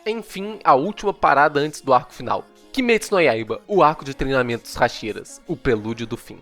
Enfim, a última parada antes do arco final. Kimetsu no Yaiba, o arco de treinamento dos Hashiras, o prelúdio do fim.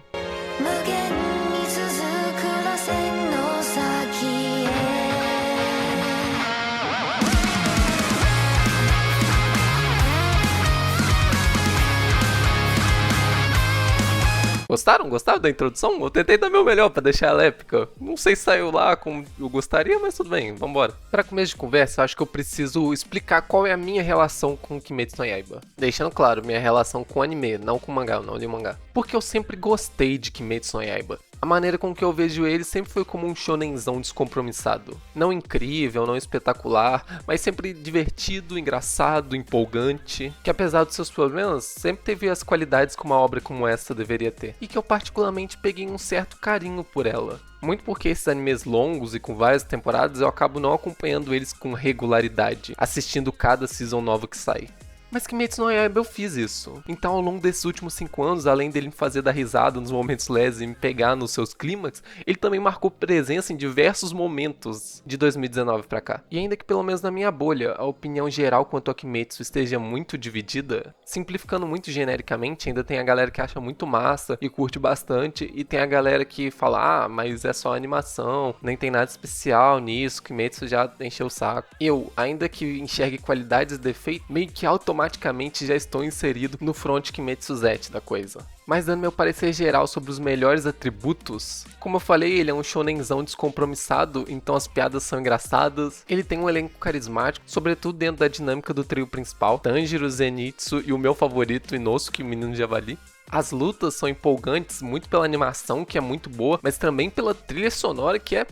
Gostaram? Gostaram da introdução? Eu tentei dar meu melhor pra deixar ela épica. Não sei se saiu lá como eu gostaria, mas tudo bem, vambora. Pra começo de conversa, acho que eu preciso explicar qual é a minha relação com Kimetsu no Yaiba. Deixando claro, minha relação com o anime, não com o mangá, eu não li o mangá. Porque eu sempre gostei de Kimetsu no Yaiba. A maneira com que eu vejo ele sempre foi como um shonenzão descompromissado. Não incrível, não espetacular, mas sempre divertido, engraçado, empolgante. Que apesar dos seus problemas, sempre teve as qualidades que uma obra como essa deveria ter. E que eu particularmente peguei um certo carinho por ela. Muito porque esses animes longos e com várias temporadas eu acabo não acompanhando eles com regularidade, assistindo cada season nova que sai. Mas Kimetsu no Yaiba eu fiz isso. Então ao longo desses últimos 5 anos, além dele me fazer dar risada nos momentos leves e me pegar nos seus clímax, ele também marcou presença em diversos momentos de 2019 pra cá. E ainda que pelo menos na minha bolha, a opinião geral quanto a Kimetsu esteja muito dividida, simplificando muito genericamente, ainda tem a galera que acha muito massa e curte bastante, e tem a galera que fala, mas é só animação, nem tem nada especial nisso, Kimetsu já encheu o saco. Eu, ainda que enxergue qualidades e defeitos, meio que automaticamente já estou inserido no front Kimetsu Zet da coisa. Mas dando meu parecer geral sobre os melhores atributos, como eu falei, ele é um shonenzão descompromissado, então as piadas são engraçadas, ele tem um elenco carismático, sobretudo dentro da dinâmica do trio principal, Tanjiro, Zenitsu e o meu favorito, Inosuke, o menino javali. As lutas são empolgantes, muito pela animação, que é muito boa, mas também pela trilha sonora, que é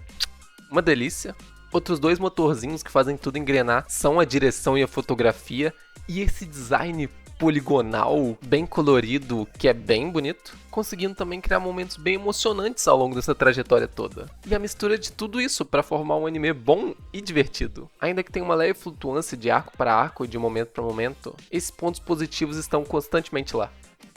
uma delícia. Outros dois motorzinhos que fazem tudo engrenar são a direção e a fotografia, e esse design poligonal, bem colorido, que é bem bonito, conseguindo também criar momentos bem emocionantes ao longo dessa trajetória toda. E a mistura de tudo isso para formar um anime bom e divertido. Ainda que tenha uma leve flutuância de arco para arco e de momento para momento, esses pontos positivos estão constantemente lá.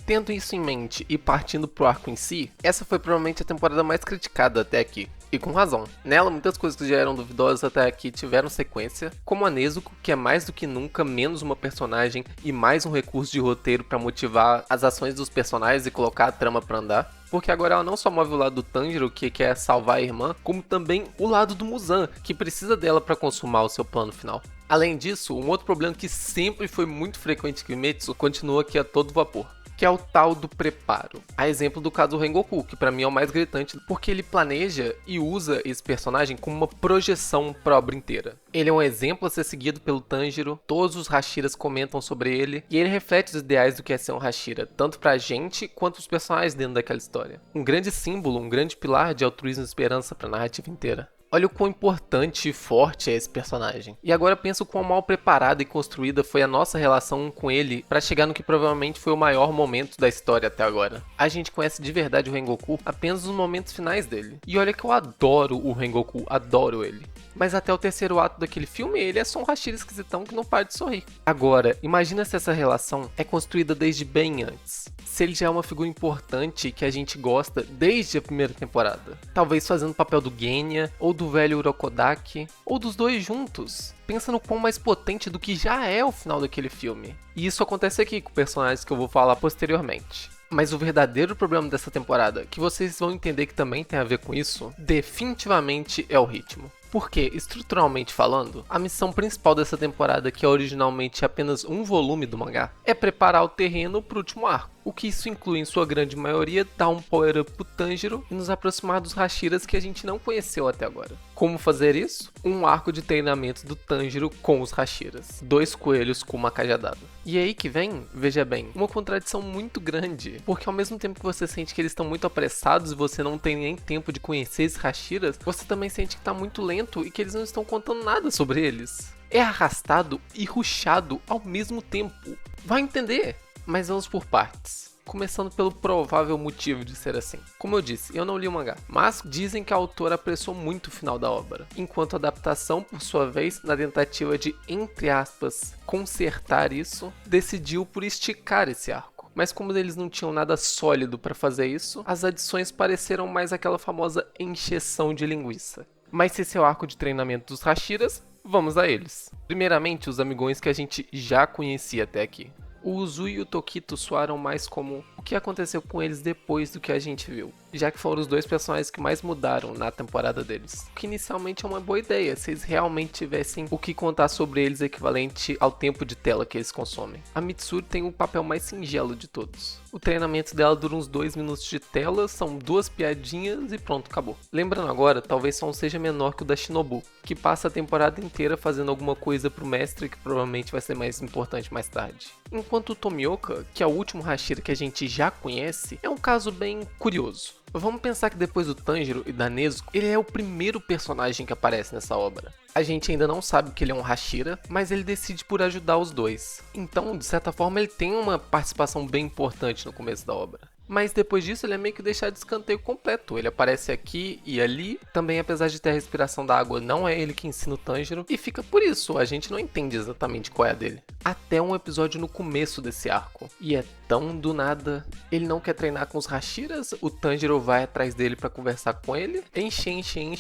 Tendo isso em mente e partindo pro arco em si, essa foi provavelmente a temporada mais criticada até aqui. E com razão. Nela, muitas coisas que já eram duvidosas até aqui tiveram sequência, como a Nezuko, que é mais do que nunca menos uma personagem e mais um recurso de roteiro para motivar as ações dos personagens e colocar a trama pra andar. Porque agora ela não só move o lado do Tanjiro, que quer salvar a irmã, como também o lado do Muzan, que precisa dela para consumar o seu plano final. Além disso, um outro problema que sempre foi muito frequente em Kimetsu continua aqui a todo vapor, que é o tal do preparo. A exemplo do caso do Rengoku, que pra mim é o mais gritante, porque ele planeja e usa esse personagem como uma projeção pra obra inteira. Ele é um exemplo a ser seguido pelo Tanjiro, todos os Hashiras comentam sobre ele, e ele reflete os ideais do que é ser um Hashira, tanto pra gente quanto os personagens dentro daquela história. Um grande símbolo, um grande pilar de altruísmo e esperança pra narrativa inteira. Olha o quão importante e forte é esse personagem. E agora penso quão mal preparada e construída foi a nossa relação com ele para chegar no que provavelmente foi o maior momento da história até agora. A gente conhece de verdade o Rengoku apenas nos momentos finais dele. E olha que eu adoro o Rengoku, adoro ele. Mas até o terceiro ato daquele filme, ele é só um Hashira esquisitão que não para de sorrir. Agora, imagina se essa relação é construída desde bem antes. Se ele já é uma figura importante que a gente gosta desde a primeira temporada. Talvez fazendo o papel do Genya, ou do velho Urokodaki, ou dos dois juntos. Pensa no quão mais potente do que já é o final daquele filme. E isso acontece aqui com personagens que eu vou falar posteriormente. Mas o verdadeiro problema dessa temporada, que vocês vão entender que também tem a ver com isso, definitivamente é o ritmo. Porque, estruturalmente falando, a missão principal dessa temporada, que é originalmente apenas um volume do mangá, é preparar o terreno para o último arco. O que isso inclui, em sua grande maioria, dar um power up pro Tanjiro e nos aproximar dos Hashiras que a gente não conheceu até agora. Como fazer isso? Um arco de treinamento do Tanjiro com os Hashiras. 2 coelhos com uma cajadada. E aí que vem, veja bem, uma contradição muito grande. Porque ao mesmo tempo que você sente que eles estão muito apressados e você não tem nem tempo de conhecer esses Hashiras, você também sente que está muito lento e que eles não estão contando nada sobre eles. É arrastado e rushado ao mesmo tempo. Vai entender? Mas vamos por partes. Começando pelo provável motivo de ser assim. Como eu disse, eu não li o mangá, mas dizem que a autora apressou muito o final da obra, enquanto a adaptação, por sua vez, na tentativa de, entre aspas, consertar isso, decidiu por esticar esse arco. Mas como eles não tinham nada sólido para fazer isso, as adições pareceram mais aquela famosa encheção de linguiça. Mas se esse é o arco de treinamento dos Hashiras, Vamos a eles. Primeiramente, os amigões que a gente já conhecia até aqui. O Uzui e o Tokito soaram mais como o que aconteceu com eles depois do que a gente viu, já que foram os dois personagens que mais mudaram na temporada deles. O que inicialmente é uma boa ideia, se eles realmente tivessem o que contar sobre eles equivalente ao tempo de tela que eles consomem. A Mitsuri tem o papel mais singelo de todos. O treinamento dela dura uns 2 minutos de tela, são 2 piadinhas e pronto, acabou. Lembrando agora, talvez só um seja menor que o da Shinobu, que passa a temporada inteira fazendo alguma coisa pro mestre que provavelmente vai ser mais importante mais tarde. Enquanto o Tomioka, que é o último Hashira que a gente já conhece, é um caso bem curioso. Vamos pensar que depois do Tanjiro e da Nezuko, ele é o primeiro personagem que aparece nessa obra. A gente ainda não sabe que ele é um Hashira, mas ele decide por ajudar os dois. Então, de certa forma, ele tem uma participação bem importante no começo da obra. Mas depois disso ele é meio que deixado de escanteio completo. Ele aparece aqui e ali. Também, apesar de ter a respiração da água, não é ele que ensina o Tanjiro. E fica por isso, a gente não entende exatamente qual é a dele. Até um episódio no começo desse arco. E é tão do nada. Ele não quer treinar com os Hashiras. O Tanjiro vai atrás dele pra conversar com ele. Enche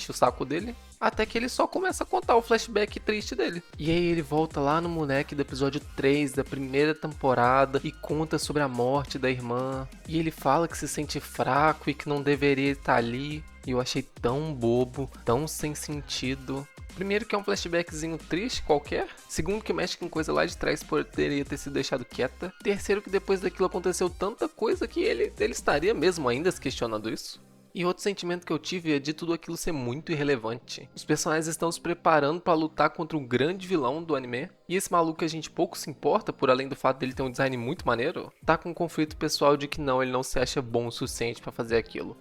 o saco dele. Até que ele só começa a contar o flashback triste dele. E aí ele volta lá no moleque do episódio 3 da primeira temporada e conta sobre a morte da irmã. E ele fala que se sente fraco e que não deveria estar ali. E eu achei tão bobo, tão sem sentido. Primeiro que é um flashbackzinho triste qualquer. Segundo que mexe com coisa lá de trás poderia ter sido deixado quieta. Terceiro que depois daquilo aconteceu tanta coisa que ele estaria mesmo ainda se questionando isso. E outro sentimento que eu tive é de tudo aquilo ser muito irrelevante. Os personagens estão se preparando para lutar contra um grande vilão do anime. E esse maluco que a gente pouco se importa, por além do fato dele ter um design muito maneiro, tá com um conflito pessoal de que não, ele não se acha bom o suficiente para fazer aquilo.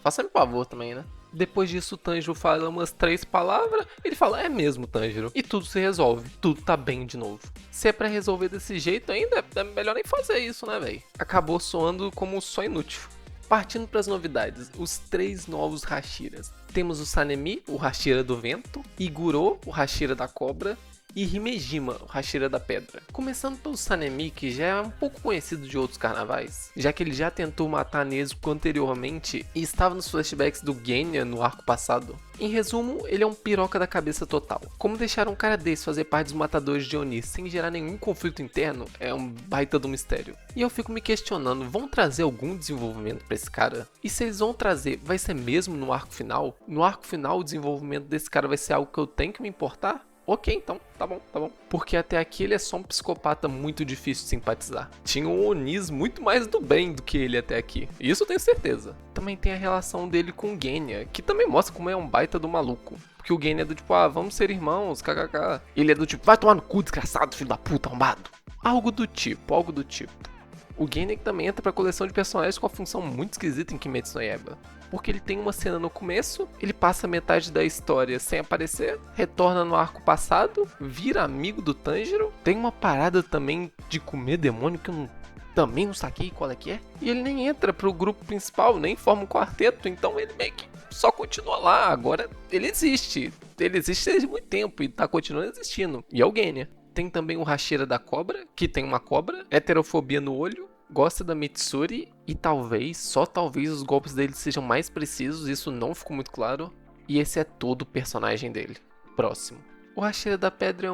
Faça-me um favor também, né? Depois disso o Tanjiro fala umas 3 palavras, ele fala, é mesmo Tanjiro, e tudo se resolve, tudo tá bem de novo. Se é pra resolver desse jeito ainda, é melhor nem fazer isso, né, véi? Acabou soando como só inútil. Partindo para as novidades, os 3 novos Hashiras. Temos o Sanemi, o Hashira do vento, Iguro, o Hashira da cobra, e Himejima, o Hashira da pedra. Começando pelo Sanemi, que já é um pouco conhecido de outros carnavais, já que ele já tentou matar Nezuko anteriormente e estava nos flashbacks do Genya no arco passado. Em resumo, ele é um piroca da cabeça total. Como deixar um cara desse fazer parte dos matadores de Oni sem gerar nenhum conflito interno é um baita do mistério. E eu fico me questionando, vão trazer algum desenvolvimento pra esse cara? E se eles vão trazer, vai ser mesmo no arco final? No arco final o desenvolvimento desse cara vai ser algo que eu tenho que me importar? Ok, então, tá bom. Porque até aqui ele é só um psicopata muito difícil de simpatizar. Tinha um Onis muito mais do bem do que ele até aqui. Isso eu tenho certeza. Também tem a relação dele com o Genya, que também mostra como é um baita do maluco. Porque o Genya é do tipo, vamos ser irmãos, kkk. Ele é do tipo, vai tomar no cu, desgraçado, filho da puta, arrombado. Algo do tipo. O Genya também entra pra coleção de personagens com uma função muito esquisita em Kimetsu no Yaiba. Porque ele tem uma cena no começo, ele passa metade da história sem aparecer, retorna no arco passado, vira amigo do Tanjiro, tem uma parada também de comer demônio que eu também não saquei qual é que é, e ele nem entra pro grupo principal, nem forma um quarteto, então ele meio que só continua lá, agora ele existe desde muito tempo e tá continuando existindo, e é o Genya. Tem também o Hashira da cobra, que tem uma cobra, heterofobia no olho, gosta da Mitsuri e talvez, só talvez, os golpes dele sejam mais precisos, isso não ficou muito claro. E esse é todo o personagem dele. Próximo. O Hashira da Pedra é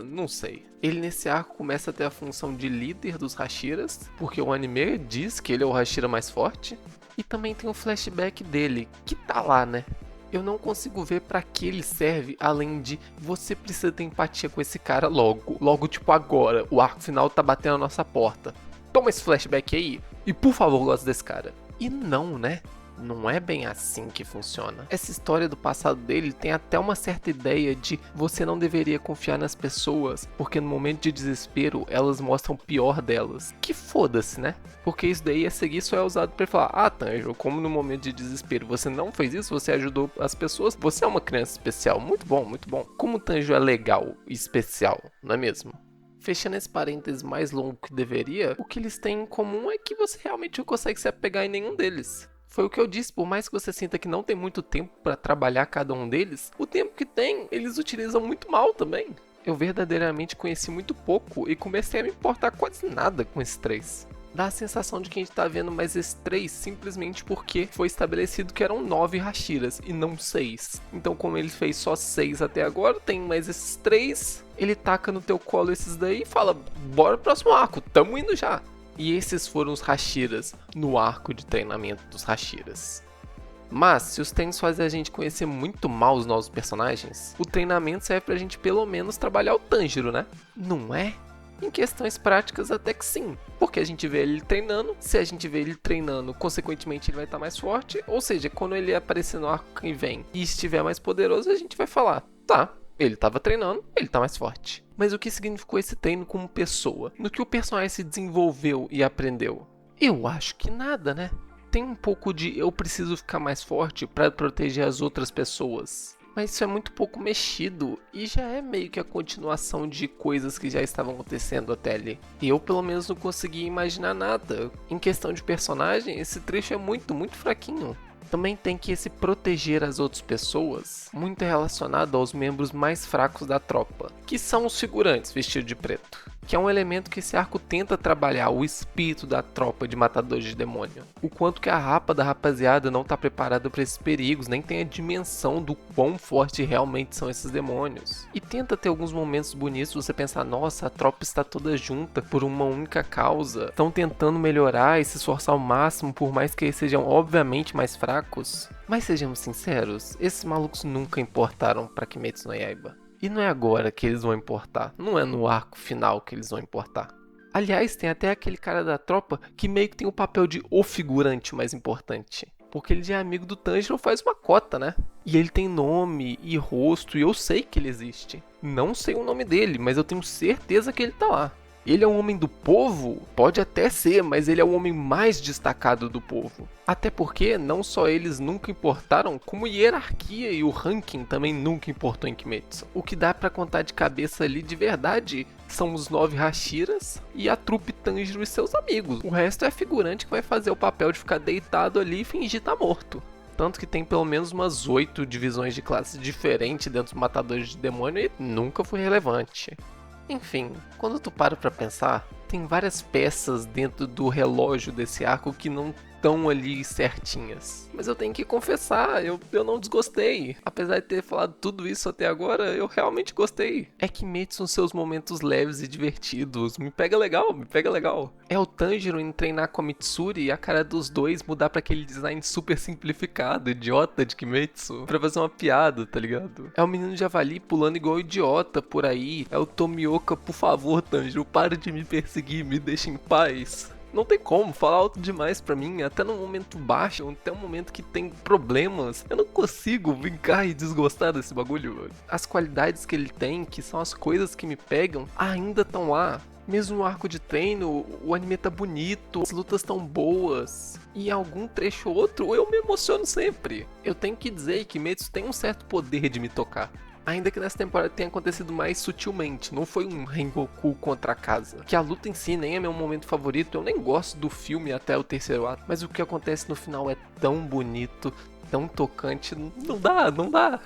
não sei. Ele nesse arco começa a ter a função de líder dos Hashiras, porque o anime diz que ele é o Hashira mais forte. E também tem o flashback dele, que tá lá, né? Eu não consigo ver pra que ele serve, além de você precisa ter empatia com esse cara logo tipo agora. O arco final tá batendo na nossa porta. Toma esse flashback aí e por favor gosta desse cara. E não, né? Não é bem assim que funciona. Essa história do passado dele tem até uma certa ideia de você não deveria confiar nas pessoas, porque no momento de desespero elas mostram o pior delas. Que foda-se, né? Porque isso daí a seguir só é usado pra falar, Tanjiro, como no momento de desespero você não fez isso, você ajudou as pessoas, você é uma criança especial. Muito bom, muito bom. Como o Tanjiro é legal e especial, não é mesmo? Fechando esse parênteses mais longo que deveria, o que eles têm em comum é que você realmente não consegue se apegar em nenhum deles. Foi o que eu disse, por mais que você sinta que não tem muito tempo para trabalhar cada um deles, o tempo que tem, eles utilizam muito mal também. Eu verdadeiramente conheci muito pouco e comecei a me importar quase nada com esses 3. Dá a sensação de que a gente tá vendo mais esses 3 simplesmente porque foi estabelecido que eram 9 Hashiras e não 6. Então, como ele fez só 6 até agora, tem mais esses 3. Ele taca no teu colo esses daí e fala: bora pro próximo arco, tamo indo já. E esses foram os Hashiras no arco de treinamento dos Hashiras. Mas, se os treinos fazem a gente conhecer muito mal os novos personagens, o treinamento serve pra gente pelo menos trabalhar o Tanjiro, né? Não é? Em questões práticas, até que sim. Porque a gente vê ele treinando, se a gente vê ele treinando, consequentemente ele vai estar mais forte. Ou seja, quando ele aparecer no arco que vem e estiver mais poderoso, a gente vai falar: tá, ele estava treinando, ele tá mais forte. Mas o que significou esse treino como pessoa? No que o personagem se desenvolveu e aprendeu? Eu acho que nada, né? Tem um pouco de eu preciso ficar mais forte para proteger as outras pessoas. Mas isso é muito pouco mexido e já é meio que a continuação de coisas que já estavam acontecendo até ali. E eu pelo menos não consegui imaginar nada. Em questão de personagem, esse trecho é muito fraquinho. Também tem que esse proteger as outras pessoas, muito relacionado aos membros mais fracos da tropa, que são os figurantes vestidos de preto, que é um elemento que esse arco tenta trabalhar o espírito da tropa de matadores de demônio. O quanto que a rapa da rapaziada não está preparada para esses perigos, nem tem a dimensão do quão forte realmente são esses demônios. E tenta ter alguns momentos bonitos, você pensar: nossa, a tropa está toda junta por uma única causa, estão tentando melhorar e se esforçar ao máximo, por mais que eles sejam obviamente mais fracos. Mas sejamos sinceros, esses malucos nunca importaram para Kimetsu no Yaiba. E não é agora que eles vão importar, não é no arco final que eles vão importar. Aliás, tem até aquele cara da tropa que meio que tem o papel de o figurante mais importante. Porque ele já é amigo do Tanjiro faz uma cota, né? E ele tem nome e rosto e eu sei que ele existe. Não sei o nome dele, mas eu tenho certeza que ele tá lá. Ele é um homem do povo? Pode até ser, mas ele é o homem mais destacado do povo. Até porque não só eles nunca importaram, como hierarquia e o ranking também nunca importou em Kimetsu. O que dá pra contar de cabeça ali de verdade são os 9 Hashiras e a trupe Tanjiro e seus amigos. O resto é figurante que vai fazer o papel de ficar deitado ali e fingir estar morto. Tanto que tem pelo menos umas 8 divisões de classe diferentes dentro dos matadores de demônio e nunca foi relevante. Enfim, quando tu para pra pensar, tem várias peças dentro do relógio desse arco que não estão ali certinhas. Mas eu tenho que confessar, eu não desgostei. Apesar de ter falado tudo isso até agora, eu realmente gostei. É Kimetsu nos seus momentos leves e divertidos. Me pega legal, me pega legal. É o Tanjiro indo treinar com a Mitsuri e a cara dos dois mudar pra aquele design super simplificado, idiota de Kimetsu, pra fazer uma piada, tá ligado? É o menino javali pulando igual idiota por aí. É o Tomioka: por favor, Tanjiro, para de me perseguir, me deixa em paz. Não tem como, falar alto demais pra mim, até no momento baixo, até um momento que tem problemas, eu não consigo brincar e desgostar desse bagulho, mano. As qualidades que ele tem, que são as coisas que me pegam, ainda estão lá. Mesmo no arco de treino, o anime tá bonito, as lutas tão boas, e em algum trecho ou outro eu me emociono sempre. Eu tenho que dizer que Kimetsu tem um certo poder de me tocar. Ainda que nessa temporada tenha acontecido mais sutilmente, não foi um Rengoku contra a casa. Que a luta em si nem é meu momento favorito, eu nem gosto do filme até o terceiro ato. Mas o que acontece no final é tão bonito, tão tocante, não dá.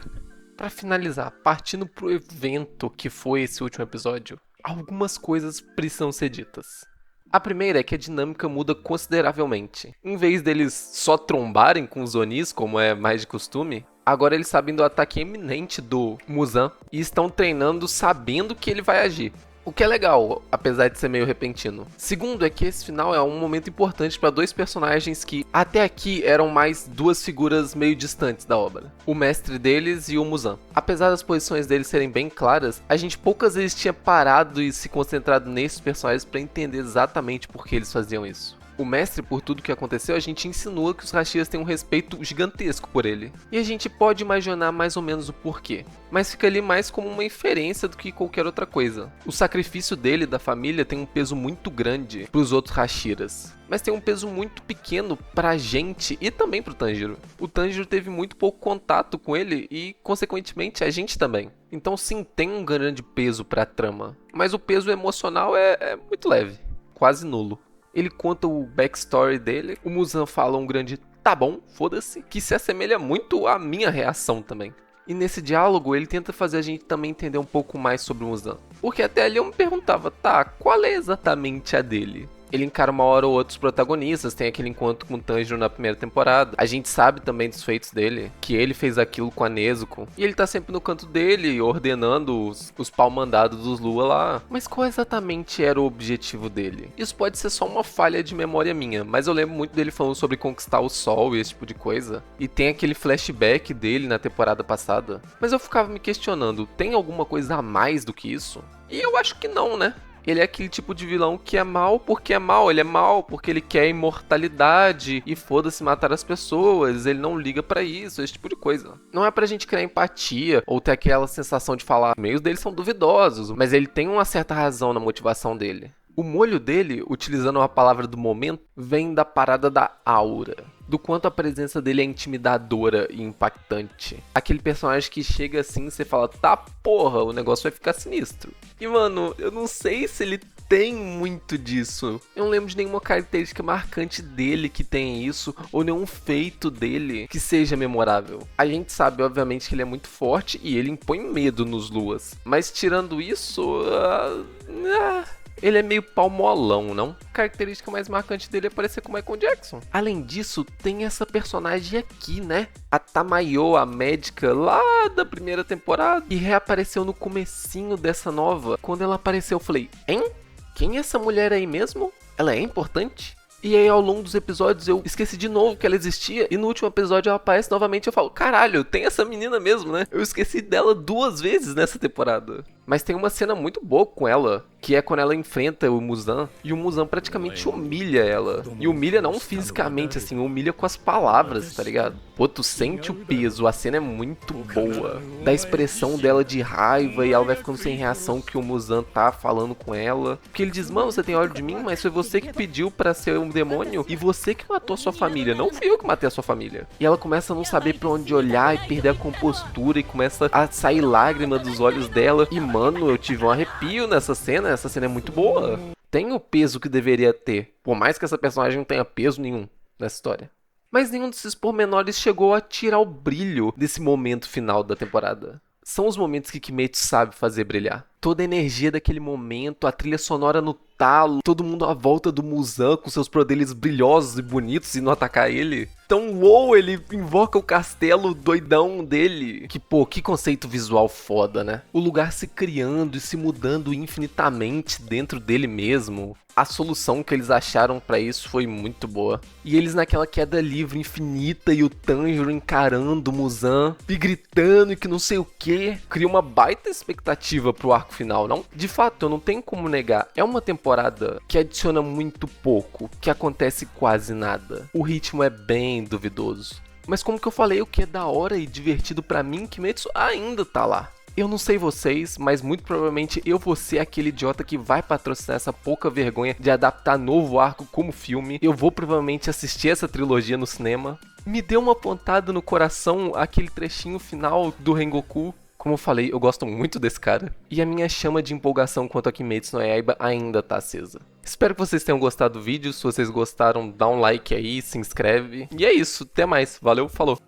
Pra finalizar, partindo pro evento que foi esse último episódio, algumas coisas precisam ser ditas. A primeira é que a dinâmica muda consideravelmente. Em vez deles só trombarem com os Onis, como é mais de costume, agora eles sabem do ataque iminente do Muzan e estão treinando sabendo que ele vai agir. O que é legal, apesar de ser meio repentino. Segundo é que esse final é um momento importante para 2 personagens que até aqui eram mais 2 figuras meio distantes da obra. O mestre deles e o Muzan. Apesar das posições deles serem bem claras, a gente poucas vezes tinha parado e se concentrado nesses personagens para entender exatamente por que eles faziam isso. O mestre, por tudo que aconteceu, a gente insinua que os Hashiras têm um respeito gigantesco por ele. E a gente pode imaginar mais ou menos o porquê. Mas fica ali mais como uma inferência do que qualquer outra coisa. O sacrifício dele e da família tem um peso muito grande para os outros Hashiras. Mas tem um peso muito pequeno pra gente e também pro Tanjiro. O Tanjiro teve muito pouco contato com ele e, consequentemente, a gente também. Então sim, tem um grande peso pra trama. Mas o peso emocional é muito leve, quase nulo. Ele conta o backstory dele, o Muzan fala um grande tá bom, foda-se, que se assemelha muito à minha reação também. E nesse diálogo ele tenta fazer a gente também entender um pouco mais sobre o Muzan. Porque até ali eu me perguntava, tá, qual é exatamente a dele? Ele encara uma hora ou outra os protagonistas, tem aquele encontro com o Tanjiro na primeira temporada. A gente sabe também dos feitos dele, que ele fez aquilo com a Nezuko. E ele tá sempre no canto dele, ordenando os pau-mandados dos Lua lá. Mas qual exatamente era o objetivo dele? Isso pode ser só uma falha de memória minha, mas eu lembro muito dele falando sobre conquistar o sol e esse tipo de coisa. E tem aquele flashback dele na temporada passada. Mas eu ficava me questionando, tem alguma coisa a mais do que isso? E eu acho que não, né? Ele é aquele tipo de vilão que é mal porque é mal, ele é mal porque ele quer imortalidade e foda-se matar as pessoas, ele não liga pra isso, esse tipo de coisa. Não é pra gente criar empatia ou ter aquela sensação de falar, os meios dele são duvidosos, mas ele tem uma certa razão na motivação dele. O molho dele, utilizando uma palavra do momento, vem da parada da aura. Do quanto a presença dele é intimidadora e impactante. Aquele personagem que chega assim e você fala, tá porra, o negócio vai ficar sinistro. E mano, eu não sei se ele tem muito disso. Eu não lembro de nenhuma característica marcante dele que tenha isso, ou nenhum feito dele que seja memorável. A gente sabe, obviamente, que ele é muito forte e ele impõe medo nos Luas. Mas tirando isso... ele é meio palmolão, não? A característica mais marcante dele é parecer com o Michael Jackson. Além disso, tem essa personagem aqui, né? A Tamayo, a médica lá da primeira temporada. E reapareceu no comecinho dessa nova. Quando ela apareceu, eu falei, hein? Quem é essa mulher aí mesmo? Ela é importante? E aí ao longo dos episódios eu esqueci de novo que ela existia. E no último episódio ela aparece novamente e eu falo, caralho, tem essa menina mesmo, né? Eu esqueci dela 2 vezes nessa temporada. Mas tem uma cena muito boa com ela, que é quando ela enfrenta o Muzan, e o Muzan praticamente humilha ela. E humilha não fisicamente, assim, humilha com as palavras, tá ligado? Pô, tu sente o peso, a cena é muito boa. Da expressão dela de raiva, e ela vai ficando sem reação que o Muzan tá falando com ela. Porque ele diz, mano, você tem ódio de mim, mas foi você que pediu pra ser um demônio, e você que matou a sua família, não fui eu que matei a sua família. E ela começa a não saber pra onde olhar, e perder a compostura, e começa a sair lágrima dos olhos dela. E mano, eu tive um arrepio nessa cena é muito boa. Tem o peso que deveria ter, por mais que essa personagem não tenha peso nenhum nessa história. Mas nenhum desses pormenores chegou a tirar o brilho desse momento final da temporada. São os momentos que Kimetsu sabe fazer brilhar. Toda a energia daquele momento, a trilha sonora no talo, todo mundo à volta do Muzan com seus poderes brilhosos e bonitos e não atacar ele. Então, uou, ele invoca o castelo doidão dele. Que, pô, que conceito visual foda, né? O lugar se criando e se mudando infinitamente dentro dele mesmo. A solução que eles acharam pra isso foi muito boa. E eles naquela queda livre infinita e o Tanjiro encarando o Muzan e gritando e que não sei o que. Cria uma baita expectativa pro arco final, não? De fato, eu não tenho como negar. É uma temporada que adiciona muito pouco, que acontece quase nada. O ritmo é bem duvidoso. Mas como que eu falei, o que é da hora e divertido pra mim, Kimetsu ainda tá lá. Eu não sei vocês, mas muito provavelmente eu vou ser aquele idiota que vai patrocinar essa pouca vergonha de adaptar novo arco como filme. Eu vou provavelmente assistir essa trilogia no cinema. Me deu uma pontada no coração aquele trechinho final do Rengoku. Como eu falei, eu gosto muito desse cara. E a minha chama de empolgação quanto a Kimetsu no Yaiba ainda tá acesa. Espero que vocês tenham gostado do vídeo. Se vocês gostaram, dá um like aí, se inscreve. E é isso, até mais. Valeu, falou!